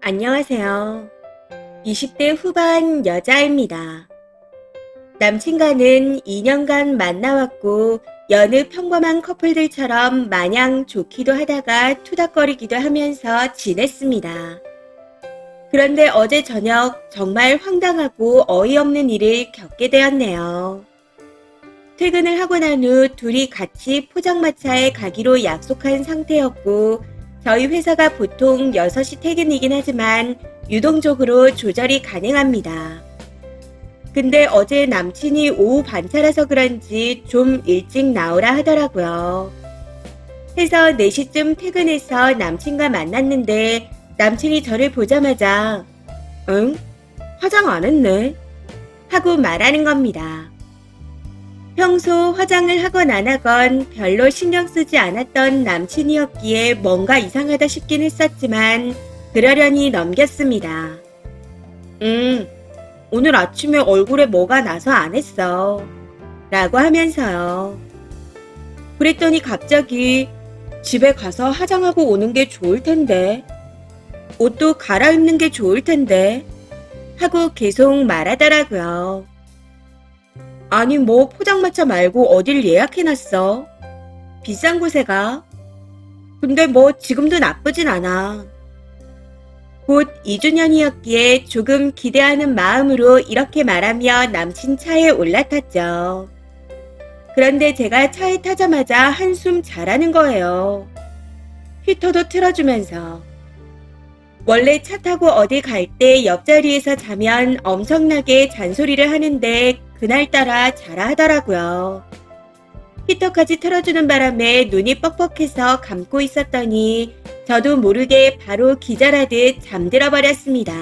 안녕하세요. 20대 후반 여자입니다. 남친과는 2년간 만나왔고 여느 평범한 커플들처럼 마냥 좋기도 하다가 투닥거리기도 하면서 지냈습니다. 그런데 어제 저녁 정말 황당하고 어이없는 일을 겪게 되었네요. 퇴근을 하고 난 후 둘이 같이 포장마차에 가기로 약속한 상태였고 저희 회사가 보통 6시 퇴근이긴 하지만 유동적으로 조절이 가능합니다. 근데 어제 남친이 오후 반차라서 그런지 좀 일찍 나오라 하더라고요. 해서 4시쯤 퇴근해서 남친과 만났는데 남친이 저를 보자마자 응? 화장 안 했네? 하고 말하는 겁니다. 평소 화장을 하건 안 하건 별로 신경 쓰지 않았던 남친이었기에 뭔가 이상하다 싶긴 했었지만 그러려니 넘겼습니다. 오늘 아침에 얼굴에 뭐가 나서 안 했어. 라고 하면서요. 그랬더니 갑자기 집에 가서 화장하고 오는 게 좋을 텐데. 옷도 갈아입는 게 좋을 텐데. 하고 계속 말하더라고요. 아니 뭐 포장마차 말고 어딜 예약해놨어? 비싼 곳에 가? 근데 뭐 지금도 나쁘진 않아. 곧 2주년이었기에 조금 기대하는 마음으로 이렇게 말하며 남친 차에 올라탔죠. 그런데 제가 차에 타자마자 한숨 잘하는 거예요. 히터도 틀어주면서. 원래 차 타고 어디 갈 때 옆자리에서 자면 엄청나게 잔소리를 하는데 그날따라 자라 하더라고요. 히터까지 틀어주는 바람에 눈이 뻑뻑해서 감고 있었더니 저도 모르게 바로 기절하듯 잠들어 버렸습니다.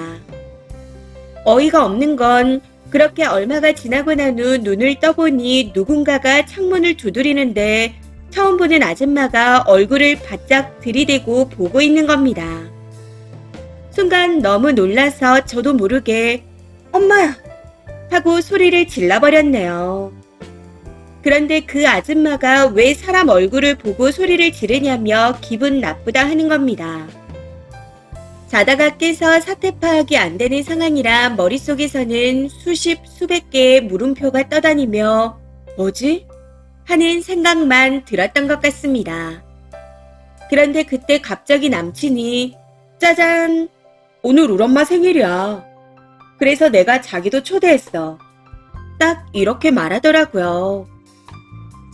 어이가 없는 건 그렇게 얼마가 지나고 난 후 눈을 떠보니 누군가가 창문을 두드리는데 처음 보는 아줌마가 얼굴을 바짝 들이대고 보고 있는 겁니다. 순간 너무 놀라서 저도 모르게 엄마야! 하고 소리를 질러버렸네요. 그런데 그 아줌마가 왜 사람 얼굴을 보고 소리를 지르냐며 기분 나쁘다 하는 겁니다. 자다가 깨서 사태 파악이 안 되는 상황이라 머릿속에서는 수십 수백 개의 물음표가 떠다니며 뭐지? 하는 생각만 들었던 것 같습니다. 그런데 그때 갑자기 남친이 짜잔! 오늘 우리 엄마 생일이야. 그래서 내가 자기도 초대했어. 딱 이렇게 말하더라고요.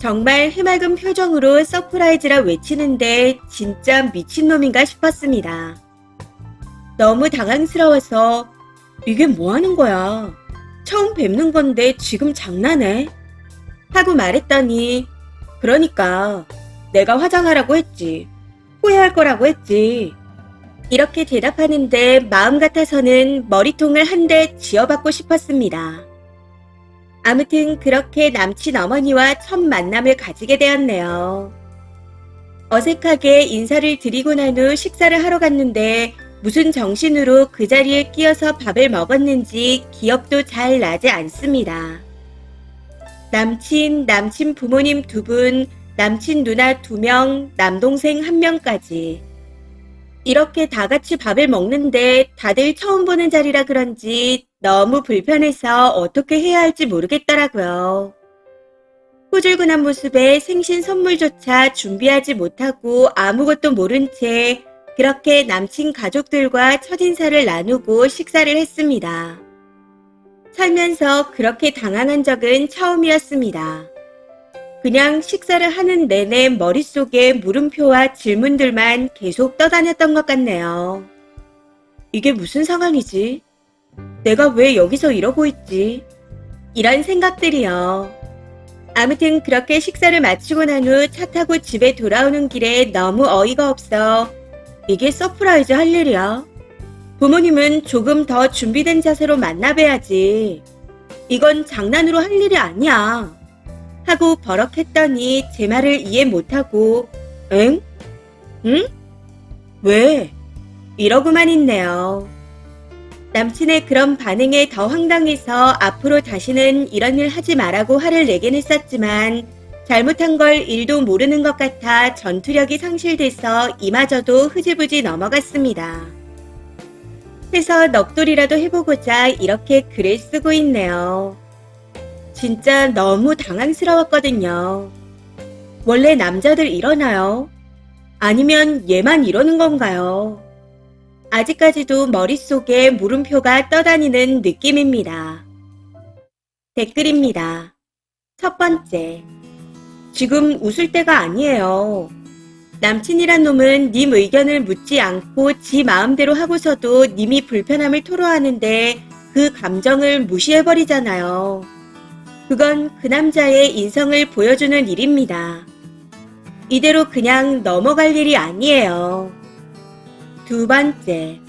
정말 해맑은 표정으로 서프라이즈라 외치는데 진짜 미친놈인가 싶었습니다. 너무 당황스러워서 이게 뭐 하는 거야? 처음 뵙는 건데 지금 장난해? 하고 말했더니 그러니까 내가 화장하라고 했지. 후회할 거라고 했지. 이렇게 대답하는데 마음 같아서는 머리통을 한 대 쥐어받고 싶었습니다. 아무튼 그렇게 남친 어머니와 첫 만남을 가지게 되었네요. 어색하게 인사를 드리고 난 후 식사를 하러 갔는데 무슨 정신으로 그 자리에 끼어서 밥을 먹었는지 기억도 잘 나지 않습니다. 남친 부모님 2분, 남친 누나 2명, 남동생 1명까지. 이렇게 다 같이 밥을 먹는데 다들 처음 보는 자리라 그런지 너무 불편해서 어떻게 해야 할지 모르겠더라고요. 후줄근한 모습에 생신 선물조차 준비하지 못하고 아무것도 모른 채 그렇게 남친 가족들과 첫인사를 나누고 식사를 했습니다. 살면서 그렇게 당황한 적은 처음이었습니다. 그냥 식사를 하는 내내 머릿속에 물음표와 질문들만 계속 떠다녔던 것 같네요. 이게 무슨 상황이지? 내가 왜 여기서 이러고 있지? 이런 생각들이요. 아무튼 그렇게 식사를 마치고 난 후 차 타고 집에 돌아오는 길에 너무 어이가 없어 이게 서프라이즈 할 일이야? 부모님은 조금 더 준비된 자세로 만나봐야지. 이건 장난으로 할 일이 아니야. 하고 버럭했더니 제 말을 이해 못하고 응? 응? 왜? 이러고만 있네요. 남친의 그런 반응에 더 황당해서 앞으로 다시는 이런 일 하지 말라고 화를 내긴 했었지만 잘못한 걸 일도 모르는 것 같아 전투력이 상실돼서 이마저도 흐지부지 넘어갔습니다. 해서 넋돌이라도 해보고자 이렇게 글을 쓰고 있네요. 진짜 너무 당황스러웠거든요. 원래 남자들 이러나요? 아니면 얘만 이러는 건가요? 아직까지도 머릿속에 물음표가 떠다니는 느낌입니다. 댓글입니다. 첫 번째. 지금 웃을 때가 아니에요. 남친이란 놈은 님 의견을 묻지 않고 지 마음대로 하고서도 님이 불편함을 토로하는데 그 감정을 무시해버리잖아요. 그건 그 남자의 인성을 보여주는 일입니다. 이대로 그냥 넘어갈 일이 아니에요. 두 번째.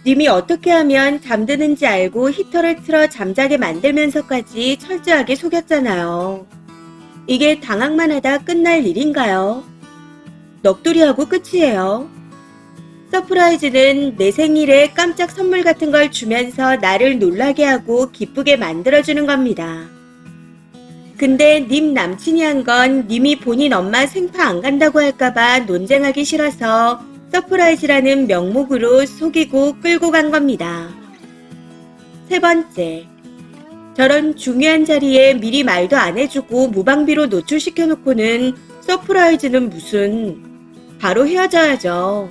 님이 어떻게 하면 잠드는지 알고 히터를 틀어 잠자게 만들면서까지 철저하게 속였잖아요. 이게 당황만 하다 끝날 일인가요? 넋두리하고 끝이에요. 서프라이즈는 내 생일에 깜짝 선물 같은 걸 주면서 나를 놀라게 하고 기쁘게 만들어주는 겁니다. 근데 님 남친이 한 건 님이 본인 엄마 생파 안 간다고 할까봐 논쟁하기 싫어서 서프라이즈라는 명목으로 속이고 끌고 간 겁니다. 세 번째. 저런 중요한 자리에 미리 말도 안 해주고 무방비로 노출시켜놓고는 서프라이즈는 무슨. 바로 헤어져야죠.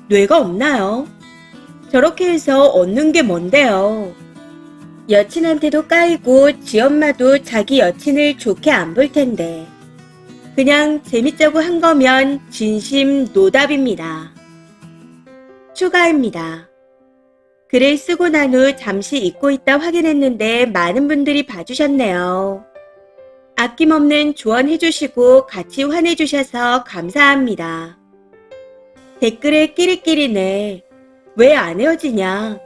뇌가 없나요? 저렇게 해서 얻는 게 뭔데요? 여친한테도 까이고 지 엄마도 자기 여친을 좋게 안 볼 텐데. 그냥 재밌자고 한 거면 진심 노답입니다. 추가입니다. 글을 쓰고 난 후 잠시 잊고 있다 확인했는데 많은 분들이 봐주셨네요. 아낌없는 조언해주시고 같이 환해주셔서 감사합니다. 댓글에 끼리끼리네. 왜 안 헤어지냐?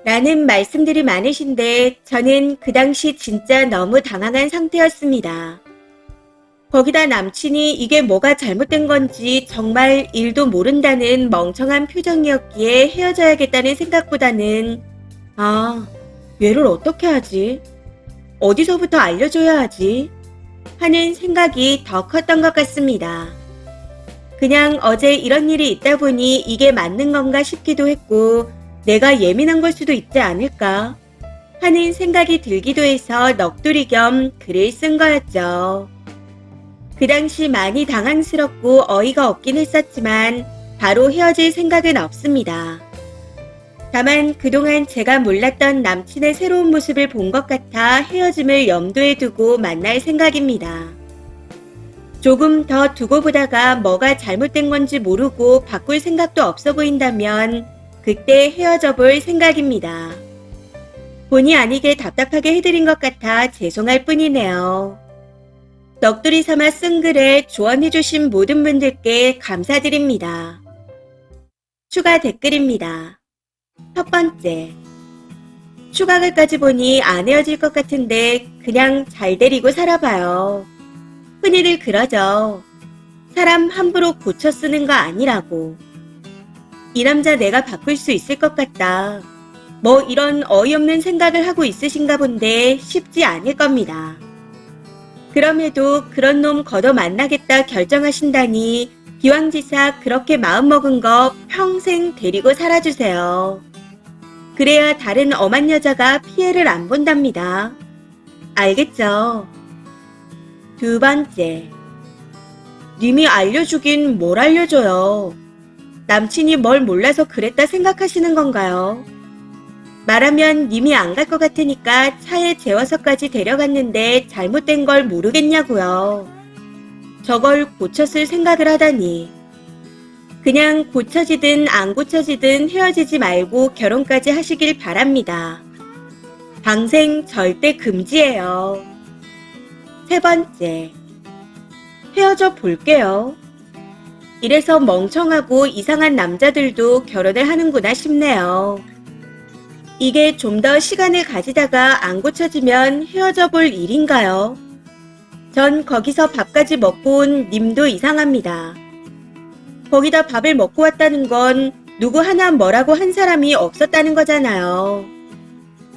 라는 말씀들이 많으신데 저는 그 당시 진짜 너무 당황한 상태였습니다. 거기다 남친이 이게 뭐가 잘못된 건지 정말 일도 모른다는 멍청한 표정이었기에 헤어져야겠다는 생각보다는 얘를 어떻게 하지? 어디서부터 알려줘야 하지? 하는 생각이 더 컸던 것 같습니다. 그냥 어제 이런 일이 있다 보니 이게 맞는 건가 싶기도 했고 내가 예민한 걸 수도 있지 않을까 하는 생각이 들기도 해서 넋두리 겸 글을 쓴 거였죠. 그 당시 많이 당황스럽고 어이가 없긴 했었지만 바로 헤어질 생각은 없습니다. 다만 그동안 제가 몰랐던 남친의 새로운 모습을 본 것 같아 헤어짐을 염두에 두고 만날 생각입니다. 조금 더 두고 보다가 뭐가 잘못된 건지 모르고 바꿀 생각도 없어 보인다면 그때 헤어져 볼 생각입니다. 본의 아니게 답답하게 해드린 것 같아 죄송할 뿐이네요. 넋두리 삼아 쓴 글에 조언해주신 모든 분들께 감사드립니다. 추가 댓글입니다. 첫 번째. 추가글까지 보니 안 헤어질 것 같은데 그냥 잘 데리고 살아봐요. 흔히들 그러죠. 사람 함부로 고쳐 쓰는 거 아니라고. 이 남자 내가 바꿀 수 있을 것 같다. 뭐 이런 어이없는 생각을 하고 있으신가 본데 쉽지 않을 겁니다. 그럼에도 그런 놈 걷어 만나겠다 결정하신다니 기왕지사 그렇게 마음먹은 거 평생 데리고 살아주세요. 그래야 다른 엄한 여자가 피해를 안 본답니다. 알겠죠? 두 번째. 님이 알려주긴 뭘 알려줘요. 남친이 뭘 몰라서 그랬다 생각하시는 건가요? 말하면 님이 안 갈 것 같으니까 차에 재워서까지 데려갔는데 잘못된 걸 모르겠냐고요. 저걸 고쳤을 생각을 하다니. 그냥 고쳐지든 안 고쳐지든 헤어지지 말고 결혼까지 하시길 바랍니다. 방생 절대 금지예요. 세 번째. 헤어져 볼게요. 이래서 멍청하고 이상한 남자들도 결혼을 하는구나 싶네요. 이게 좀 더 시간을 가지다가 안 고쳐지면 헤어져 볼 일인가요? 전 거기서 밥까지 먹고 온 님도 이상합니다. 거기다 밥을 먹고 왔다는 건 누구 하나 뭐라고 한 사람이 없었다는 거잖아요.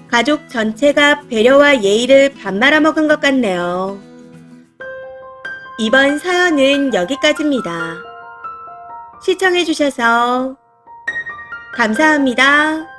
가족 전체가 배려와 예의를 밥 말아먹은 것 같네요. 이번 사연은 여기까지입니다. 시청해주셔서 감사합니다.